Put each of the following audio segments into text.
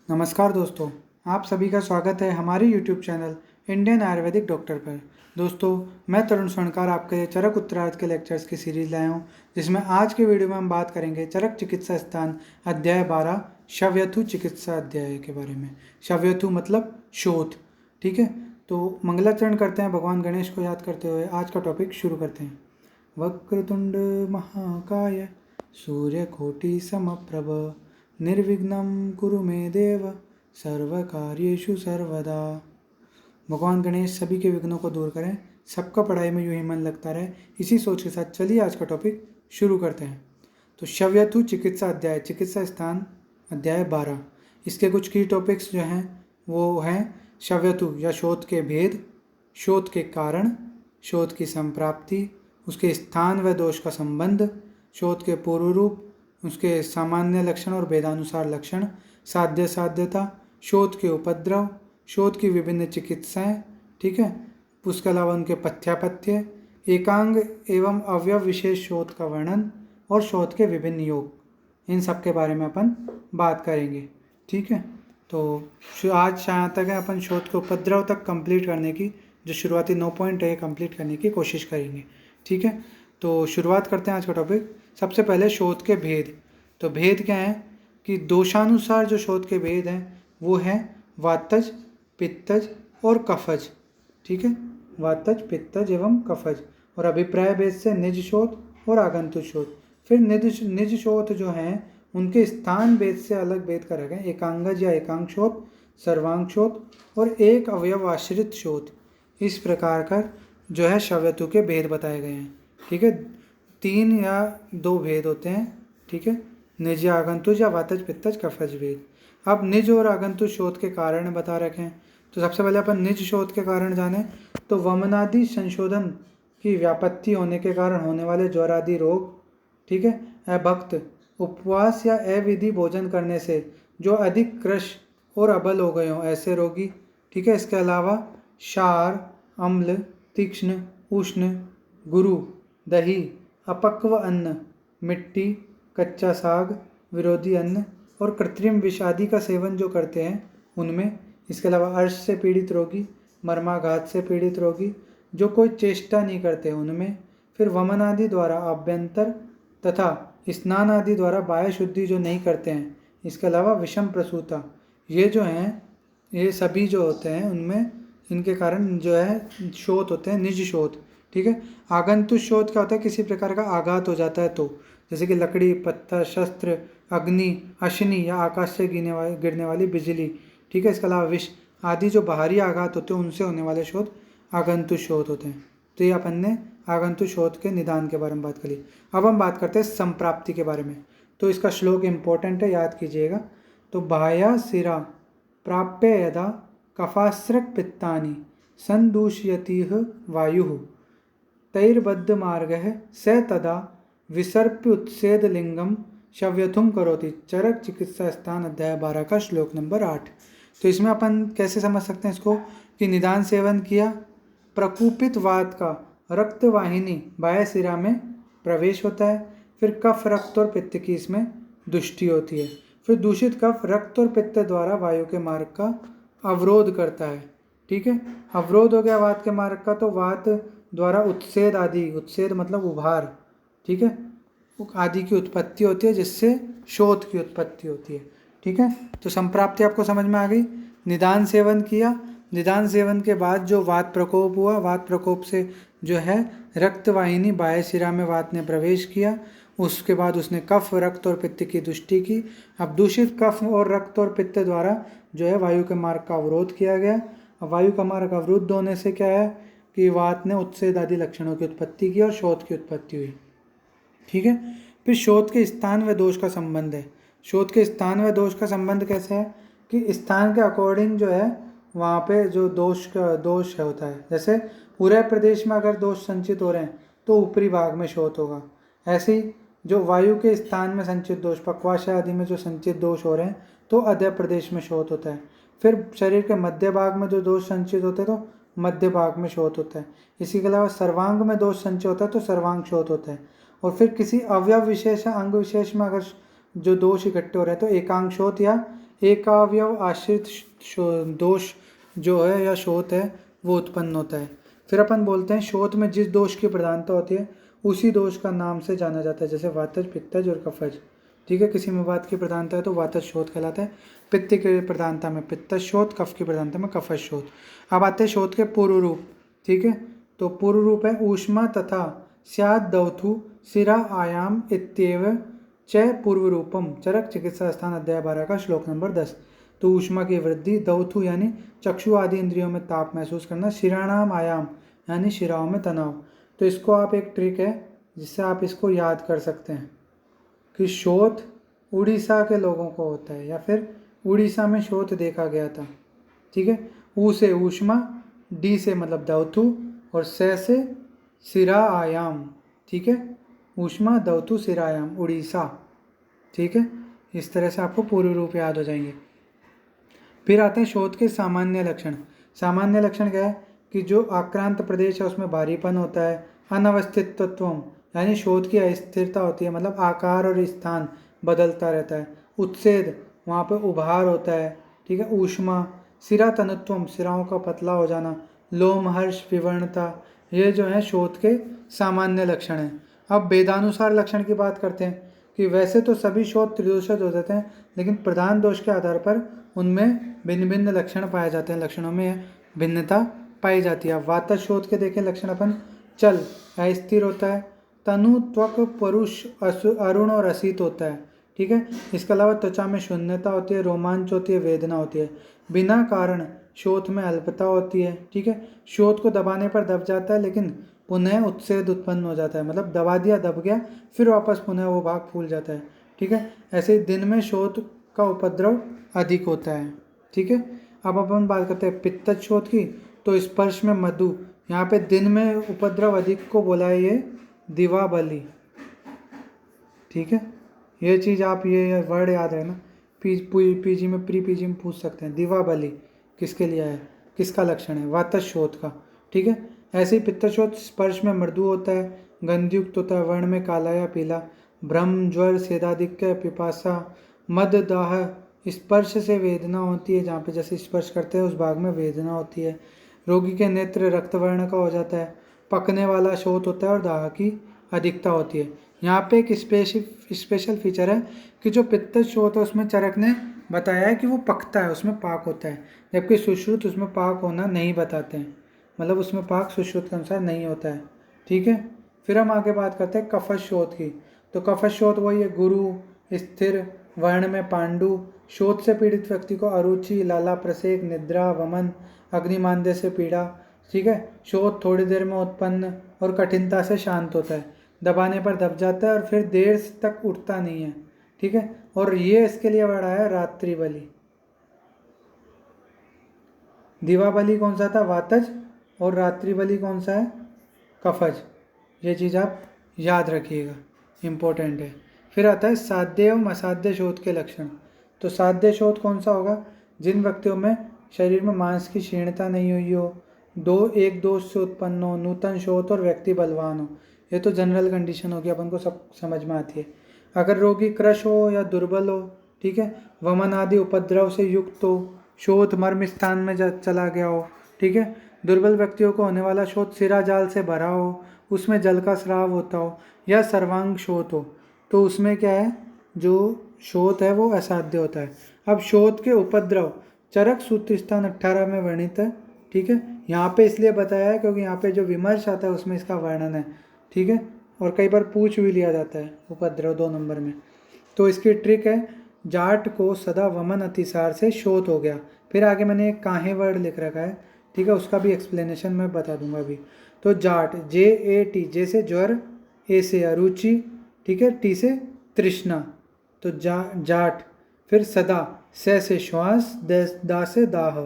नमस्कार दोस्तों, आप सभी का स्वागत है हमारे YouTube channel Indian Ayurvedic doctor पर। दोस्तों, मैं तरुण स्वर्णकार आपके चरक उत्तरार्ध के लेक्चर्स की सीरीज लाया हूँ, जिसमें आज के वीडियो में हम बात करेंगे चरक चिकित्सा स्थान अध्याय 12 शव्यथु चिकित्सा अध्याय के बारे में। शव्यथु मतलब शोथ। ठीक है, तो मंगलाचरण करते हैं, भगवान गणेश को याद करते हुए आज का टॉपिक शुरू करते हैं। वक्रतुंड महाकाय सूर्यकोटि समप्रभ निर्विघ्नं कुरु मे देव सर्वकार्येषु सर्वदा। भगवान गणेश सभी के विघ्नों को दूर करें, सबका पढ़ाई में यूं ही मन लगता रहे, इसी सोच के साथ चलिए आज का टॉपिक शुरू करते हैं। तो शव्यथु चिकित्सा अध्याय, चिकित्सा स्थान अध्याय 12। इसके कुछ की टॉपिक्स जो हैं वो हैं शव्यथु या शोथ के भेद, शोथ के कारण, शोथ की संप्राप्ति, उसके स्थान व दोष का संबंध, शोथ के पूर्व रूप, उसके सामान्य लक्षण और भेदानुसार लक्षण, साध्य साध्यता, शोथ के उपद्रव, शोथ की विभिन्न चिकित्साएं। ठीक है, उसके अलावा उनके पथ्यापथ्य, एकांग एवं अवयव विशेष शोथ का वर्णन और शोथ के विभिन्न योग, इन सब के बारे में अपन बात करेंगे। ठीक है, तो आज यहाँ तक है अपन शोथ के उपद्रव तक कंप्लीट करने की, जो शुरुआती 9 पॉइंट है कंप्लीट करने की कोशिश करेंगे। ठीक है, तो शुरुआत करते हैं आज का टॉपिक। सबसे पहले शोथ के भेद। तो भेद क्या है कि दोषानुसार जो शोथ के भेद हैं वो हैं वातज, पित्तज और कफज। ठीक है, वातज, पित्तज एवं कफज। और अभिप्राय भेद से निज शोथ और आगंतुक शोथ। फिर निज शोथ जो हैं उनके स्थान भेद से अलग भेद कर रखे हैं, एकांगज या एकांग शोथ, सर्वांग शोथ और एक अवयव आश्रित शोथ। इस प्रकार का जो है शव्यथु के भेद बताए गए हैं। ठीक है, 3 या 2 भेद होते हैं। ठीक है, निज या आगंतुज या वातज, पित्तज, कफज भेद। अब निज और आगंतुज शोथ के कारण बता रखे हैं। तो सबसे पहले अपन निज शोथ के कारण जाने तो वमनादि संशोधन की व्यापत्ति होने के कारण होने वाले ज्वर आदि रोग। ठीक है, अभक्त, उपवास या अविधि भोजन करने से जो अधिक कृश और अबल हो गए हों ऐसे रोगी। ठीक है, इसके अलावा क्षार, अम्ल, तीक्ष्ण, उष्ण, गुरु, दही, अपक्व अन्न, मिट्टी, कच्चा साग, विरोधी अन्न और कृत्रिम विष आदि का सेवन जो करते हैं उनमें। इसके अलावा अर्श से पीड़ित रोगी, मर्माघात से पीड़ित रोगी, जो कोई चेष्टा नहीं करते उनमें। फिर वमन आदि द्वारा आभ्यंतर तथा स्नान आदि द्वारा बाह्य शुद्धि जो नहीं करते हैं। इसके अलावा विषम प्रसूता, ये जो हैं ये सभी जो होते हैं उनमें इनके कारण जो है शोथ होते हैं, निज शोथ। ठीक है, आगंतुक शोथ क्या होता है, किसी प्रकार का आघात हो जाता है तो, जैसे कि लकड़ी, पत्थर, शस्त्र, अग्नि, अश्नि या आकाश से गिरने वाली बिजली। ठीक है, इसके अलावा विष आदि जो बाहरी आघात होते हैं उनसे होने वाले शोथ आगंतुक शोथ होते हैं। तो ये अपन ने आगंतुक शोथ के निदान के बारे में बात करी। अब हम बात करते हैं संप्राप्ति के बारे में। तो इसका श्लोक इम्पोर्टेंट है, याद कीजिएगा। तो बाह्या सिरा प्राप्य यदा कफास्रक पित्तानि संदूषयतिह वायुः तैर्बद्ध मार्गः स तदा विसर्प्य उत्सेद लिंगम शव्यथुम करोति। चरक चिकित्सा स्थान अध्याय 12 का श्लोक नंबर 8। तो इसमें अपन कैसे समझ सकते हैं इसको कि निदान सेवन किया, प्रकूपित वात का रक्त वाहिनी बाह्य सिरा में प्रवेश होता है। फिर कफ, रक्त और पित्त की इसमें दुष्टि होती है। फिर दूषित कफ रक्त और पित्त द्वारा वायु के मार्ग का अवरोध करता है। ठीक है, अवरोध हो गया वात के मार्ग का, तो वात द्वारा उत्सेद आदि, उत्सेद मतलब उभार, ठीक है, आदि की उत्पत्ति होती है, जिससे शोथ की उत्पत्ति होती है। ठीक है, तो संप्राप्ति आपको समझ में आ गई। निदान सेवन किया, निदान सेवन के बाद जो वात प्रकोप हुआ, वात प्रकोप से जो है रक्त वाहिनी बाह्य सिरा में वात ने प्रवेश किया। उसके बाद उसने कफ, रक्त और पित्त की दुष्टि की। अब दूषित कफ और रक्त और पित्त द्वारा जो है वायु के मार्ग का अवरोध किया गया। अब वायु का मार्ग अवरुद्ध होने से क्या है कि वात ने उत्सेद आदि लक्षणों की उत्पत्ति की और शोथ की उत्पत्ति हुई। ठीक है, फिर शोथ के स्थान व दोष का संबंध है। शोथ के स्थान व दोष का संबंध कैसे है कि स्थान के अकॉर्डिंग जो है वहाँ पे जो दोष होता है। जैसे पूरे प्रदेश में अगर दोष संचित हो रहे हैं तो ऊपरी भाग में शोथ होगा। ऐसे ही जो वायु के स्थान में संचित दोष, पक्वाशय आदि में जो संचित दोष हो रहे हैं तो अध्य प्रदेश में शोथ होता है। फिर शरीर के मध्य भाग में जो दोष संचित होते हैं तो मध्य भाग में शोथ होता है। इसी के अलावा सर्वांग में दोष संचित होता है तो सर्वांग शोथ होता है। और फिर किसी अवयव विशेष या अंग विशेष में अगर जो दोष इकट्ठे हो रहे हैं तो एकांग शोथ या एकावयव आश्रित दोष जो है या शोथ है वो उत्पन्न होता है। फिर अपन बोलते हैं शोथ में जिस दोष की प्रधानता होती है उसी दोष का नाम से जाना जाता है, जैसे वातज, पित्तज और कफज। ठीक है, किसी में वात की प्रधानता है तो वातज शोथ कहलाता है, पित्त की प्रधानता में पित्तज शोथ, कफ की प्रधानता में कफज शोथ। अब आते हैं शोथ के पूर्व रूप। ठीक है, तो पूर्व रूप है ऊष्मा तथा स्याद दौथु सिरा आयाम इत्येव च पूर्व रूपम, चरक चिकित्सा स्थान अध्याय 12 का श्लोक नंबर 10। तो ऊष्मा की वृद्धि, दौथु यानी चक्षु आदि इंद्रियों में ताप महसूस करना, शिराणाम आयाम यानी शिराओं में तनाव। तो इसको आप एक ट्रिक है जिससे आप इसको याद कर सकते हैं कि शोथ उड़ीसा के लोगों को होता है या फिर उड़ीसा में शोथ देखा गया था। ठीक है, ऊ से ऊष्मा, डी से मतलब दौथु और से सिरा आयाम। ठीक है, ऊष्मा दौथु सिरायाम उड़ीसा। ठीक है, इस तरह से आपको पूर्व रूप याद हो जाएंगे। फिर आते हैं शोथ के सामान्य लक्षण। सामान्य लक्षण क्या है कि जो आक्रांत प्रदेश है उसमें भारीपन होता है, अनवस्थितत्वम यानी शोथ की अस्थिरता होती है, मतलब आकार और स्थान बदलता रहता है, उत्सेद वहाँ पे उभार होता है। ठीक है, ऊष्मा, सिरा तनुत्वम सिराओं का पतला हो जाना, लोमहर्ष विवर्णता, ये जो है शोथ के सामान्य लक्षण हैं। अब वेदानुसार लक्षण की बात करते हैं कि वैसे तो सभी शोथ त्रिदोषज हो जाते हैं, लेकिन प्रधान दोष के आधार पर उनमें भिन्न भिन्न लक्षण पाए जाते हैं, लक्षणों में भिन्नता पाई जाती है। वातज शोथ के देखें लक्षण अपन, चल अस्थिर होता है, तनु त्वक परुष अरुण और असित होता है। ठीक है, इसके अलावा त्वचा में शून्यता होती है, रोमांच होती है, वेदना होती है, बिना कारण शोथ में अल्पता होती है। ठीक है, शोथ को दबाने पर दब जाता है लेकिन पुनः उत्सेद उत्पन्न हो जाता है, मतलब दबा दिया दब गया फिर वापस पुनः वो भाग फूल जाता है। ठीक है, ऐसे दिन में शोथ का उपद्रव अधिक होता है। ठीक है, अब अपन बात करते हैं पित्तज शोथ की। तो स्पर्श में मधु, यहाँ पे दिन में उपद्रव अधिक को बोला है ये दिवाबली। ठीक है, ये चीज़ आप ये वर्ड याद है ना, पीजी में प्री पीजी में पूछ सकते हैं, दिवाबली किसके लिए है, किसका लक्षण है, वातज शोथ का। ठीक है, ऐसे ही पित्तज शोथ स्पर्श में मृदु होता है, गंधयुक्त होता है, वर्ण में काला या पीला, भ्रम, ज्वर, सेदाधिक्य, पिपासा, मद, दाह, स्पर्श से वेदना होती है, जहाँ पे जैसे स्पर्श करते हैं उस भाग में वेदना होती है, रोगी के नेत्र रक्तवर्ण का हो जाता है, पकने वाला शोथ होता है और दाह की अधिकता होती है। यहाँ पे एक स्पेशल फीचर है कि जो पित्तज शोथ है उसमें चरक ने बताया है कि वो पकता है, उसमें पाक होता है, जबकि सुश्रुत उसमें पाक होना नहीं बताते हैं, मतलब उसमें पाक सुश्रुत के अनुसार नहीं होता है। ठीक है, फिर हम आगे बात करते हैं कफज शोथ की। तो कफज शोथ वही है गुरु, स्थिर, वर्ण में पांडु, शोथ से पीड़ित व्यक्ति को अरुचि, लाला प्रसेक, निद्रा, वमन, अग्निमांद्य से पीड़ा। ठीक है, शोथ थोड़ी देर में उत्पन्न और कठिनता से शांत होता है, दबाने पर दब जाता है और फिर देर तक उठता नहीं है। ठीक है, और ये इसके लिए वर्ड आया रात्रि बलि। दिवाबली कौन सा था, वातज, और रात्रि बलि कौन सा है, कफज। ये चीज़ आप याद रखिएगा, इम्पोर्टेंट है। फिर आता है साध्य एवं असाध्य शोथ के लक्षण। तो साध्य शोथ कौन सा होगा, जिन व्यक्तियों में शरीर में मांस की क्षीणता नहीं हुई हो, एक दोष से उत्पन्न हो, नूतन शोथ और व्यक्ति बलवान हो। ये तो जनरल कंडीशन होगी, अपन को सब समझ में आती है। अगर रोगी क्रश हो या दुर्बल हो, ठीक है, वमन आदि उपद्रव से युक्त हो, शोथ मर्म स्थान में चला गया हो, ठीक है, दुर्बल व्यक्तियों को होने वाला शोथ सिरा जाल से भरा हो, उसमें जल का स्राव होता हो, या सर्वांग शोथ हो, तो उसमें क्या है, जो शोथ है वो असाध्य होता है। अब शोथ के उपद्रव चरक सूत्र स्थान 18 में वर्णित है। ठीक है, यहाँ पे इसलिए बताया है क्योंकि यहाँ पे जो विमर्श आता है उसमें इसका वर्णन है। ठीक है, और कई बार पूछ भी लिया जाता है उपद्रव 2 नंबर में। तो इसकी ट्रिक है, जाट को सदा वमन अतिसार से शोथ हो गया। फिर आगे मैंने एक काहे वर्ड लिख रखा है, ठीक है, उसका भी एक्सप्लेनेशन मैं बता दूंगा अभी। तो जाट, JAT, जे से ज्वर, ए से अरुचि, ठीक है, टी से तृष्णा, तो जाट। फिर सदा, से श्वास, दा से दाह,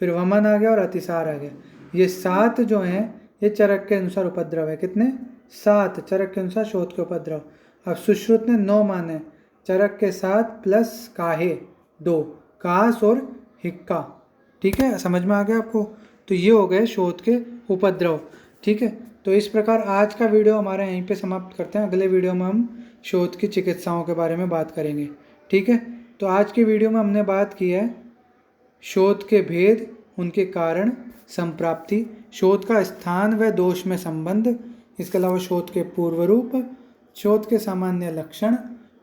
फिर वमन आ गया और अतिसार आ गया। ये 7 जो हैं ये चरक के अनुसार उपद्रव है। कितने, 7 चरक के अनुसार शोथ के उपद्रव। अब सुश्रुत ने 9 माने, चरक के 7 प्लस काहे 2, कास और हिक्का। ठीक है, समझ में आ गया आपको। तो ये हो गए शोथ के उपद्रव। ठीक है, तो इस प्रकार आज का वीडियो हमारा यहीं पे समाप्त करते हैं। अगले वीडियो में हम शोथ की चिकित्साओं के बारे में बात करेंगे। ठीक है, तो आज की वीडियो में हमने बात की है शोध के भेद, उनके कारण, संप्राप्ति, शोध का स्थान व दोष में संबंध, इसके अलावा शोध के पूर्व रूप, शोध के सामान्य लक्षण,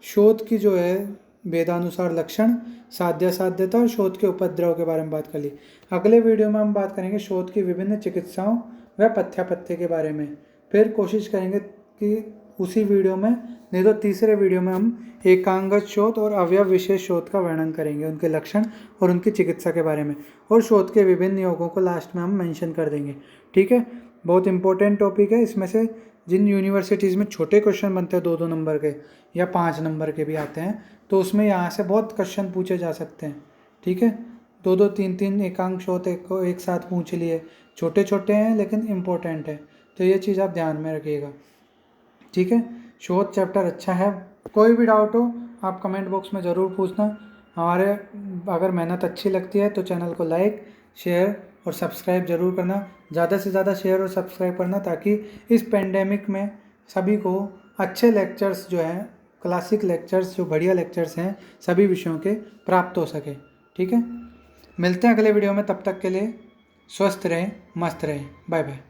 शोध की जो है वेदानुसार लक्षण, साध्यता और शोध के उपद्रव के बारे में बात कर ली। अगले वीडियो में हम बात करेंगे शोध की विभिन्न चिकित्साओं व पथ्यापथ्य के बारे में। फिर कोशिश करेंगे कि उसी वीडियो में, नहीं तो तीसरे वीडियो में हम एकांगत शोध और अवयव विशेष शोध का वर्णन करेंगे, उनके लक्षण और उनकी चिकित्सा के बारे में, और शोध के विभिन्न योगों को लास्ट में हम मेंशन कर देंगे। ठीक है, बहुत इंपॉर्टेंट टॉपिक है। इसमें से जिन यूनिवर्सिटीज़ में छोटे क्वेश्चन बनते हैं 2-2 नंबर के या 5 नंबर के भी आते हैं, तो उसमें यहाँ से बहुत क्वेश्चन पूछे जा सकते हैं। ठीक है, 2-2, 3-3 एकांक शोध एक साथ पूछ लिए, छोटे छोटे हैं लेकिन इम्पोर्टेंट है, तो ये चीज़ आप ध्यान में रखिएगा। ठीक है, शोध चैप्टर अच्छा है। कोई भी डाउट हो आप कमेंट बॉक्स में ज़रूर पूछना। हमारे अगर मेहनत अच्छी लगती है तो चैनल को लाइक, शेयर और सब्सक्राइब ज़रूर करना, ज़्यादा से ज़्यादा शेयर और सब्सक्राइब करना, ताकि इस पेंडेमिक में सभी को अच्छे लेक्चर्स जो हैं, क्लासिक लेक्चर्स, जो बढ़िया लेक्चर्स हैं सभी विषयों के, प्राप्त हो सके। ठीक है, मिलते हैं अगले वीडियो में, तब तक के लिए स्वस्थ रहें, मस्त रहें, बाय बाय।